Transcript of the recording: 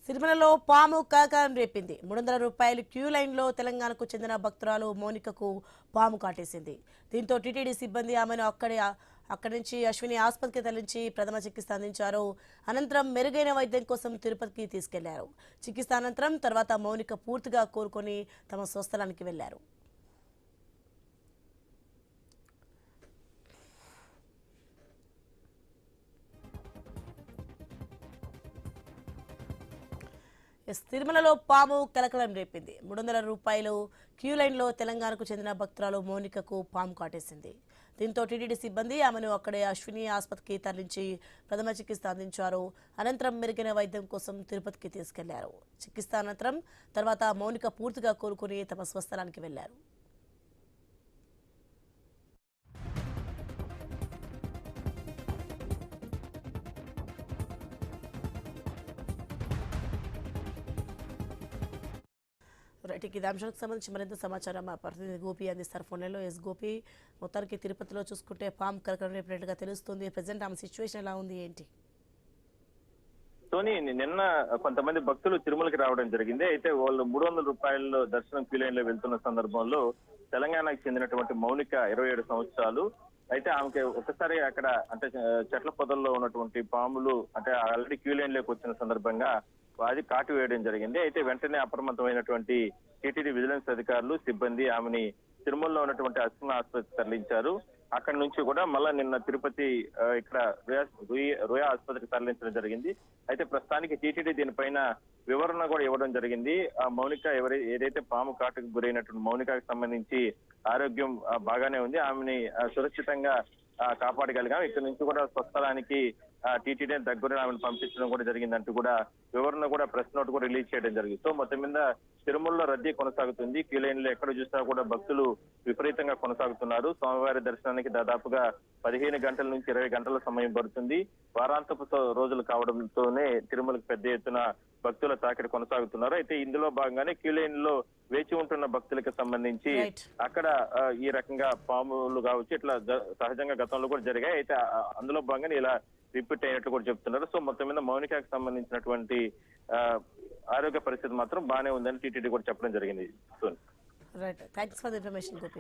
తిరుమలలో పాము కలకలం రేపింది. 300 రూపాయలు క్యూ లైన్లో తెలంగాణకు చెందిన భక్తురాలు మౌనికకు పాము కాటేసింది. దీంతో టీటీడీ సిబ్బంది ఆమెను అక్కడి నుంచి అశ్విని ఆసుపత్రికి తరలించి ప్రథమ చికిత్స అందించారు. అనంతరం మెరుగైన వైద్యం కోసం తిరుపతికి తీసుకెళ్లారు. చికిత్స అనంతరం తర్వాత మౌనిక పూర్తిగా కోలుకొని తమ స్వస్థలానికి వెళ్లారు. తిరుమలలో పాము కలకలం రేపింది. 300 రూపాయలు క్యూ లైన్లో తెలంగాణకు చెందిన భక్తురాలు మౌనికకు పాము కాటేసింది. దీంతో టీటీడీ సిబ్బంది ఆమెను అక్కడే అశ్విని ఆసుపత్రికి తరలించి ప్రథమ చికిత్స అందించారు. అనంతరం మెరుగైన వైద్యం కోసం తిరుపతికి తీసుకెళ్లారు. చికిత్స అనంతరం తర్వాత మౌనిక పూర్తిగా కోలుకుని తమ స్వస్థలానికి వెళ్లారు. రైట్, ఈ అంశానికి సంబంధించి మరింత సమాచారం మా ప్రతినిధి గోపి అందిస్తారు ఫోన్లలో. ఎస్ గోపి, మొత్తానికి తిరుపతిలో చూసుకుంటే పాము కలకలం రేపినట్టుగా తెలుస్తుంది. ప్రజెంట్ ఆమె సిచ్యువేషన్ ఎలా ఉంది, ఏంటి? సోని, నిన్న కొంతమంది భక్తులు తిరుమలకి రావడం జరిగింది. అయితే వాళ్ళు 300 రూపాయల్లో దర్శనం క్యూ లైన్ లో వెళ్తున్న సందర్భంలో తెలంగాణకు చెందినటువంటి మౌనిక 27 సంవత్సరాలు. అయితే ఆమెకి ఒకసారి అక్కడ అంటే చెట్ల పొదల్లో ఉన్నటువంటి పాములు అంటే ఆల్రెడీ క్యూ లైన్ లోకి వచ్చిన సందర్భంగా అది కాటు వేయడం జరిగింది. అయితే వెంటనే అప్రమత్తమైనటువంటి టీటీడీ విజిలెన్స్ అధికారులు సిబ్బంది ఆమెని తిరుమలలో ఉన్నటువంటి అశ్విని ఆసుపత్రికి తరలించారు. అక్కడి నుంచి కూడా మళ్ళా నిన్న తిరుపతి ఇక్కడ రుయా ఆసుపత్రికి తరలించడం జరిగింది. అయితే ప్రస్తుతానికి టీటీడీ దీనిపైన వివరణ కూడా ఇవ్వడం జరిగింది. ఆ మౌనిక ఏదైతే పాము కాటుకు గురైనటువంటి మౌనికకు సంబంధించి ఆరోగ్యం బాగానే ఉంది. ఆమెని సురక్షితంగా కాపాడగలిగాం. ఇక్కడ నుంచి కూడా స్వస్థలానికి టీటీడీ దగ్గర ఆమెను పంపించడం కూడా జరిగిందంటూ కూడా వివరణ కూడా ప్రెస్ నోట్ కూడా రిలీజ్ చేయడం జరిగింది. సో మొత్తం మీద తిరుమలలో రద్దీ కొనసాగుతుంది. క్యూ లైన్ లో ఎక్కడ చూసినా కూడా భక్తులు విపరీతంగా కొనసాగుతున్నారు. స్వామివారి దర్శనానికి దాదాపుగా 15 గంటల నుంచి 20 గంటల సమయం పడుతుంది. వారాంతపు రోజులు కావడంతోనే తిరుమలకు పెద్ద ఎత్తున భక్తుల తాకిడి కొనసాగుతున్నారు. అయితే ఇందులో భాగంగానే క్యూ లైన్ లో వేచి ఉంటున్న భక్తులకు సంబంధించి అక్కడ ఈ రకంగా పాములు కావచ్చు ఇట్లా సహజంగా గతంలో కూడా జరిగాయి. అయితే అందులో భాగంగానే ఇలా రిపీట్ అయినట్లు కూడా చెప్తున్నారు. సో మొత్తం మీద మౌనికకు సంబంధించినటువంటి ఆరోగ్య పరిస్థితి మాత్రం బాగానే ఉందని టీటీడీ కూడా చెప్పడం జరిగింది. Right, thanks for the information Gopi.